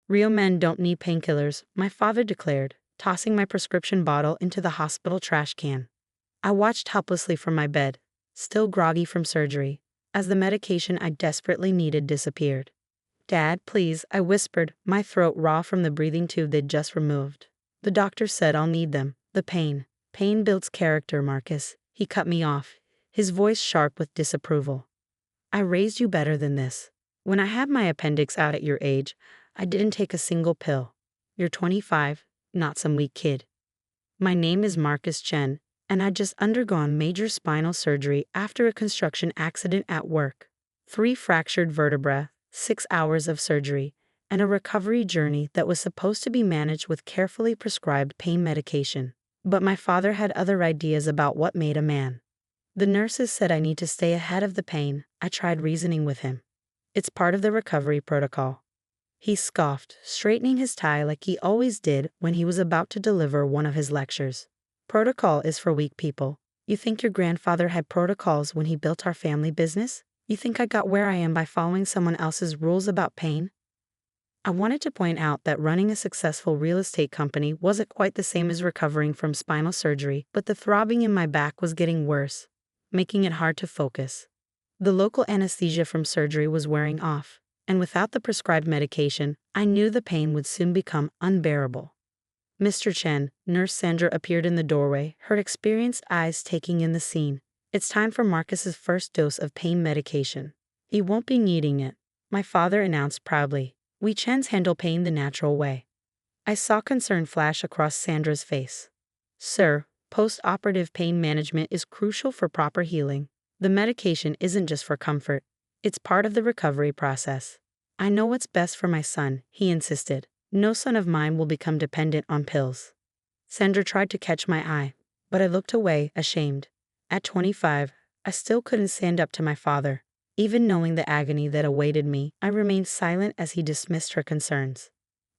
Real men don't need painkillers, my father declared, tossing my prescription bottle into the hospital trash can. I watched helplessly from my bed, still groggy from surgery, as the medication I desperately needed disappeared. "Dad, please," I whispered, my throat raw from the breathing tube they'd just removed. "The doctor said I'll need them. The pain. Pain builds character, Marcus." He cut me off, his voice sharp with disapproval. "I raised you better than this. When I had my appendix out at your age, I didn't take a single pill. You're 25, not some weak kid. My name is Marcus Chen, and I'd just undergone major spinal surgery after a construction accident at work. 3 fractured vertebrae, 6 hours of surgery, and a recovery journey that was supposed to be managed with carefully prescribed pain medication. But my father had other ideas about what made a man. The nurses said I need to stay ahead of the pain. I tried reasoning with him. It's part of the recovery protocol." He scoffed, straightening his tie like he always did when he was about to deliver one of his lectures. "Protocol is for weak people. You think your grandfather had protocols when he built our family business? You think I got where I am by following someone else's rules about pain?" I wanted to point out that running a successful real estate company wasn't quite the same as recovering from spinal surgery, but the throbbing in my back was getting worse, making it hard to focus. The local anesthesia from surgery was wearing off, and without the prescribed medication, I knew the pain would soon become unbearable. "Mr. Chen," Nurse Sandra appeared in the doorway, her experienced eyes taking in the scene. "It's time for Marcus's first dose of pain medication. He won't be needing it," my father announced proudly. "We Chens handle pain the natural way." I saw concern flash across Sandra's face. "Sir, post-operative pain management is crucial for proper healing. The medication isn't just for comfort. It's part of the recovery process." "I know what's best for my son," he insisted. "No son of mine will become dependent on pills." Sandra tried to catch my eye, but I looked away, ashamed. At 25, I still couldn't stand up to my father. Even knowing the agony that awaited me, I remained silent as he dismissed her concerns.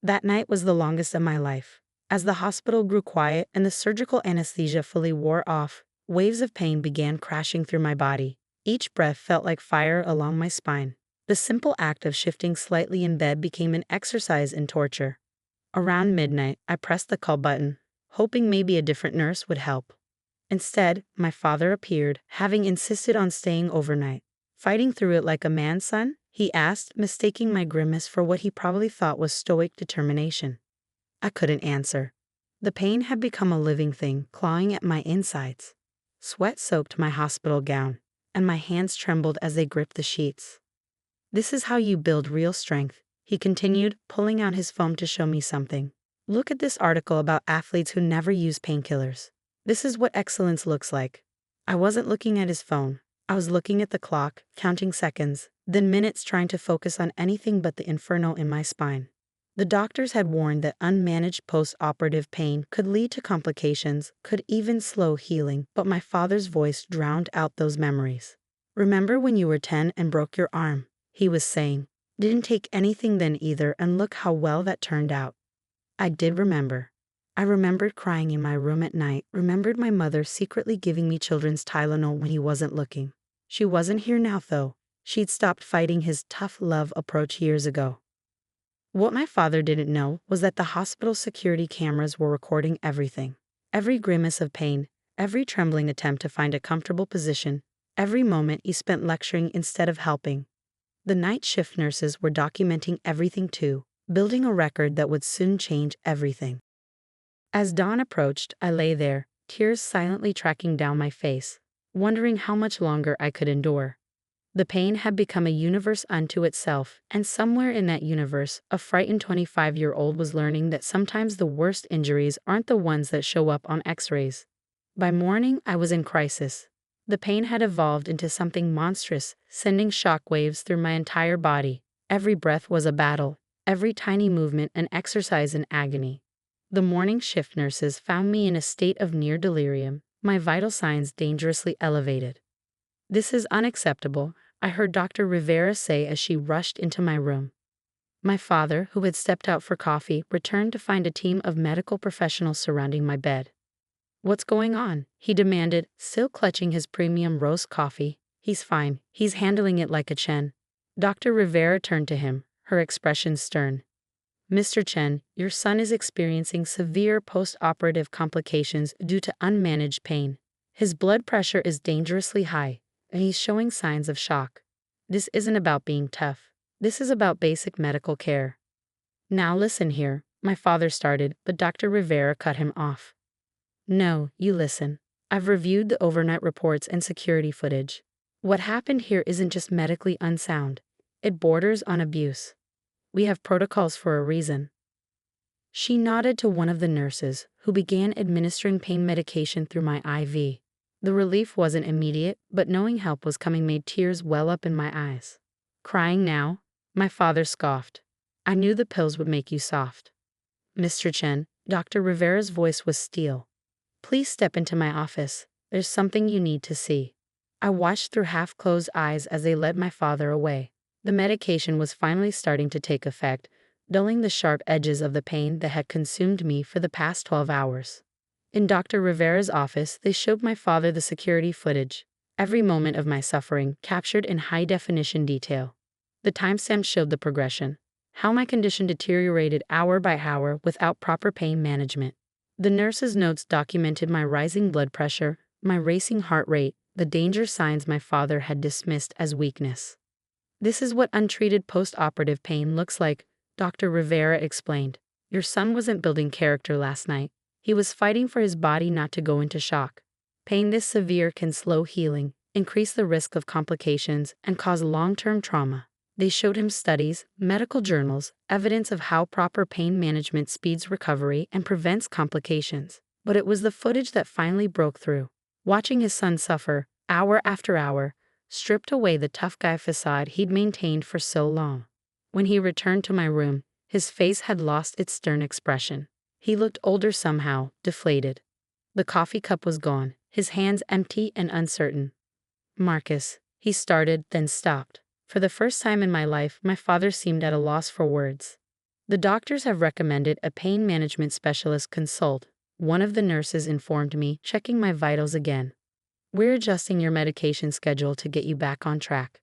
That night was the longest of my life. As the hospital grew quiet and the surgical anesthesia fully wore off, waves of pain began crashing through my body. Each breath felt like fire along my spine. The simple act of shifting slightly in bed became an exercise in torture. Around midnight, I pressed the call button, hoping maybe a different nurse would help. Instead, my father appeared, having insisted on staying overnight. "Fighting through it like a man, son?" he asked, mistaking my grimace for what he probably thought was stoic determination. I couldn't answer. The pain had become a living thing, clawing at my insides. Sweat soaked my hospital gown, and my hands trembled as they gripped the sheets. "This is how you build real strength," he continued, pulling out his phone to show me something. "Look at this article about athletes who never use painkillers. This is what excellence looks like." I wasn't looking at his phone. I was looking at the clock, counting seconds, then minutes, trying to focus on anything but the inferno in my spine. The doctors had warned that unmanaged post-operative pain could lead to complications, could even slow healing, but my father's voice drowned out those memories. "Remember when you were 10 and broke your arm?" he was saying. "Didn't take anything then either, and look how well that turned out." I did remember. I remembered crying in my room at night, remembered my mother secretly giving me children's Tylenol when he wasn't looking. She wasn't here now, though. She'd stopped fighting his tough love approach years ago. What my father didn't know was that the hospital security cameras were recording everything. Every grimace of pain, every trembling attempt to find a comfortable position, every moment he spent lecturing instead of helping. The night shift nurses were documenting everything too, building a record that would soon change everything. As dawn approached, I lay there, tears silently tracking down my face, wondering how much longer I could endure. The pain had become a universe unto itself, and somewhere in that universe, a frightened 25-year-old was learning that sometimes the worst injuries aren't the ones that show up on X-rays. By morning, I was in crisis. The pain had evolved into something monstrous, sending shockwaves through my entire body. Every breath was a battle, every tiny movement an exercise in agony. The morning shift nurses found me in a state of near delirium, my vital signs dangerously elevated. "This is unacceptable," I heard Dr. Rivera say as she rushed into my room. My father, who had stepped out for coffee, returned to find a team of medical professionals surrounding my bed. "What's going on?" he demanded, still clutching his premium roast coffee. "He's fine. He's handling it like a Chen." Dr. Rivera turned to him, her expression stern. Mr. Chen, your son is experiencing severe post-operative complications due to unmanaged pain. His blood pressure is dangerously high, and he's showing signs of shock. This isn't about being tough. This is about basic medical care. Now listen here, my father started, but Dr. Rivera cut him off. No, you listen. I've reviewed the overnight reports and security footage. What happened here isn't just medically unsound. It borders on abuse. We have protocols for a reason. She nodded to one of the nurses, who began administering pain medication through my IV. The relief wasn't immediate, but knowing help was coming made tears well up in my eyes. Crying now? My father scoffed. I knew the pills would make you soft. Mr. Chen, Dr. Rivera's voice was steel. Please step into my office. There's something you need to see. I watched through half-closed eyes as they led my father away. The medication was finally starting to take effect, dulling the sharp edges of the pain that had consumed me for the past 12 hours. In Dr. Rivera's office, they showed my father the security footage, every moment of my suffering captured in high-definition detail. The timestamp showed the progression, how my condition deteriorated hour by hour without proper pain management. The nurse's notes documented my rising blood pressure, my racing heart rate, the danger signs my father had dismissed as weakness. This is what untreated post-operative pain looks like, Dr. Rivera explained. Your son wasn't building character last night. He was fighting for his body not to go into shock. Pain this severe can slow healing, increase the risk of complications, and cause long-term trauma. They showed him studies, medical journals, evidence of how proper pain management speeds recovery and prevents complications. But it was the footage that finally broke through. Watching his son suffer, hour after hour, stripped away the tough guy facade he'd maintained for so long. When he returned to my room, his face had lost its stern expression. He looked older somehow, deflated. The coffee cup was gone, his hands empty and uncertain. Marcus, he started, then stopped. For the first time in my life, my father seemed at a loss for words. The doctors have recommended a pain management specialist consult, one of the nurses informed me, checking my vitals again. We're adjusting your medication schedule to get you back on track.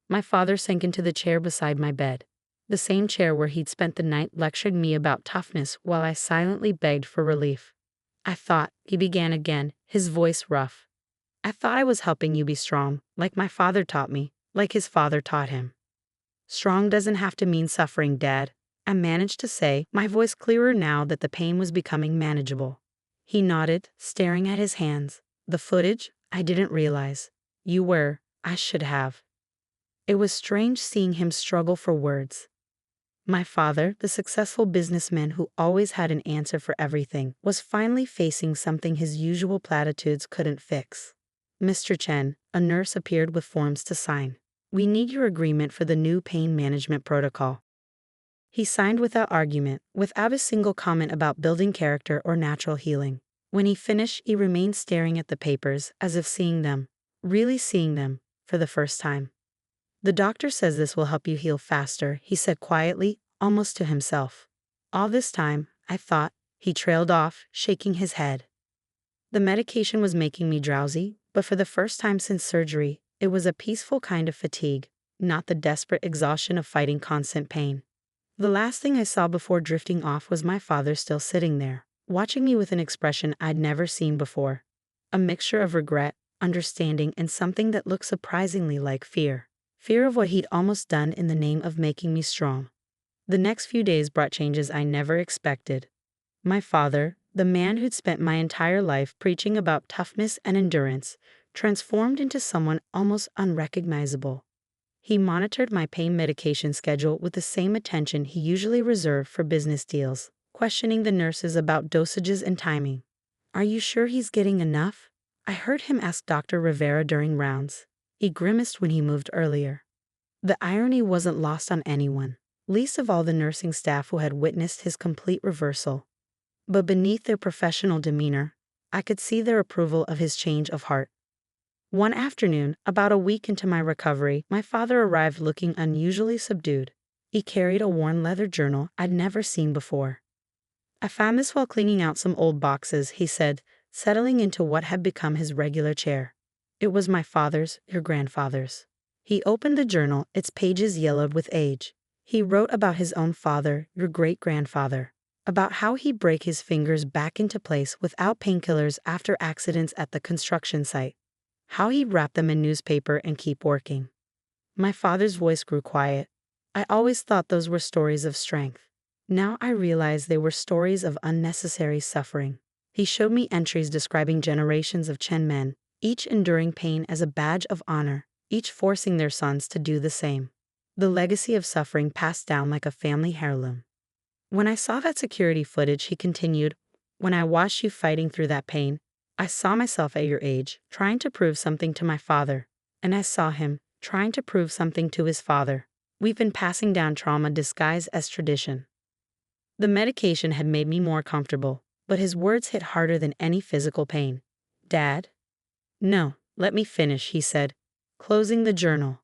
My father sank into the chair beside my bed, the same chair where he'd spent the night lecturing me about toughness while I silently begged for relief. I thought, he began again, his voice rough. I thought I was helping you be strong, like my father taught me, like his father taught him. Strong doesn't have to mean suffering, Dad, I managed to say, my voice clearer now that the pain was becoming manageable. He nodded, staring at his hands. The footage? I didn't realize. You were. I should have. It was strange seeing him struggle for words. My father, the successful businessman who always had an answer for everything, was finally facing something his usual platitudes couldn't fix. Mr. Chen, a nurse appeared with forms to sign. We need your agreement for the new pain management protocol. He signed without argument, without a single comment about building character or natural healing. When he finished, he remained staring at the papers, as if seeing them, really seeing them, for the first time. The doctor says this will help you heal faster, he said quietly, almost to himself. All this time, I thought, he trailed off, shaking his head. The medication was making me drowsy, but for the first time since surgery, it was a peaceful kind of fatigue, not the desperate exhaustion of fighting constant pain. The last thing I saw before drifting off was my father still sitting there, watching me with an expression I'd never seen before. A mixture of regret, understanding, and something that looked surprisingly like fear. Fear of what he'd almost done in the name of making me strong. The next few days brought changes I never expected. My father, the man who'd spent my entire life preaching about toughness and endurance, transformed into someone almost unrecognizable. He monitored my pain medication schedule with the same attention he usually reserved for business deals, questioning the nurses about dosages and timing. Are you sure he's getting enough? I heard him ask Dr. Rivera during rounds. He grimaced when he moved earlier. The irony wasn't lost on anyone, least of all the nursing staff who had witnessed his complete reversal. But beneath their professional demeanor, I could see their approval of his change of heart. One afternoon, about a week into my recovery, my father arrived looking unusually subdued. He carried a worn leather journal I'd never seen before. I found this while cleaning out some old boxes, he said, settling into what had become his regular chair. It was my father's, your grandfather's. He opened the journal, its pages yellowed with age. He wrote about his own father, your great-grandfather, about how he'd break his fingers back into place without painkillers after accidents at the construction site, how he'd wrap them in newspaper and keep working. My father's voice grew quiet. I always thought those were stories of strength. Now I realize they were stories of unnecessary suffering. He showed me entries describing generations of Chen men, each enduring pain as a badge of honor, each forcing their sons to do the same. The legacy of suffering passed down like a family heirloom. When I saw that security footage, he continued, when I watched you fighting through that pain, I saw myself at your age, trying to prove something to my father. And I saw him, trying to prove something to his father. We've been passing down trauma disguised as tradition. The medication had made me more comfortable, but his words hit harder than any physical pain. Dad? No, let me finish, he said, closing the journal.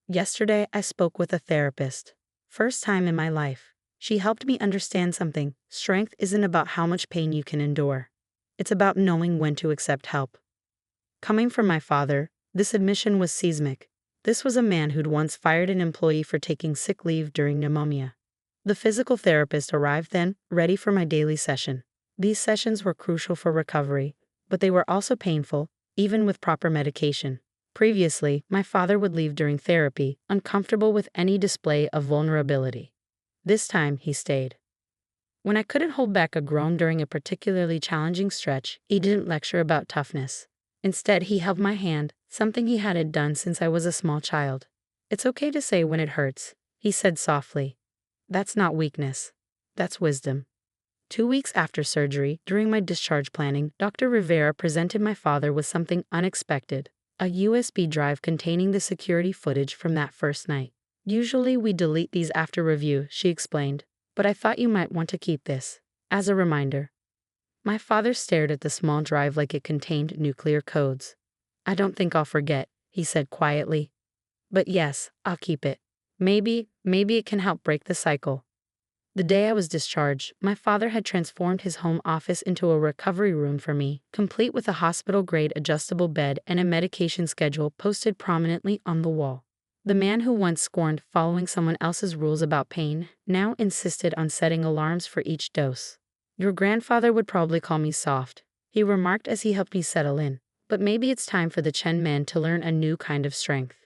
Yesterday I spoke with a therapist. First time in my life. She helped me understand something. Strength isn't about how much pain you can endure. It's about knowing when to accept help. Coming from my father, this admission was seismic. This was a man who'd once fired an employee for taking sick leave during pneumonia. The physical therapist arrived then, ready for my daily session. These sessions were crucial for recovery, but they were also painful, even with proper medication. Previously, my father would leave during therapy, uncomfortable with any display of vulnerability. This time, he stayed. When I couldn't hold back a groan during a particularly challenging stretch, he didn't lecture about toughness. Instead, he held my hand, something he hadn't done since I was a small child. It's okay to say when it hurts, he said softly. That's not weakness. That's wisdom. 2 weeks after surgery, during my discharge planning, Dr. Rivera presented my father with something unexpected, a USB drive containing the security footage from that first night. Usually we delete these after review, she explained, but I thought you might want to keep this, as a reminder. My father stared at the small drive like it contained nuclear codes. I don't think I'll forget, he said quietly. But yes, I'll keep it. Maybe it can help break the cycle. The day I was discharged, my father had transformed his home office into a recovery room for me, complete with a hospital-grade adjustable bed and a medication schedule posted prominently on the wall. The man who once scorned following someone else's rules about pain now insisted on setting alarms for each dose. Your grandfather would probably call me soft, he remarked as he helped me settle in, but maybe it's time for the Chen men to learn a new kind of strength.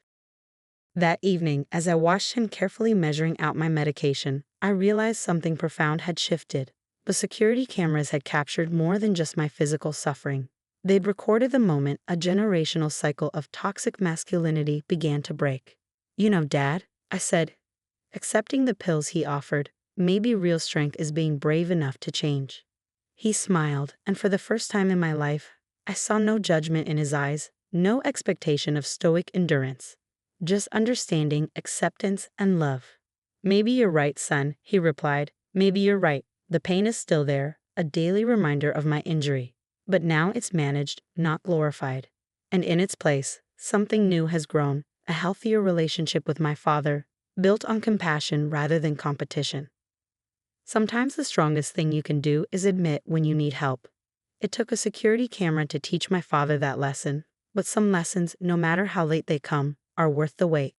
That evening, as I watched him carefully measuring out my medication, I realized something profound had shifted. The security cameras had captured more than just my physical suffering. They'd recorded the moment a generational cycle of toxic masculinity began to break. You know, Dad, I said, accepting the pills he offered, maybe real strength is being brave enough to change. He smiled, and for the first time in my life, I saw no judgment in his eyes, no expectation of stoic endurance. Just understanding, acceptance, and love. Maybe you're right, son, he replied. Maybe you're right. The pain is still there, a daily reminder of my injury. But now it's managed, not glorified. And in its place, something new has grown, a healthier relationship with my father, built on compassion rather than competition. Sometimes the strongest thing you can do is admit when you need help. It took a security camera to teach my father that lesson, but some lessons, no matter how late they come, are worth the wait.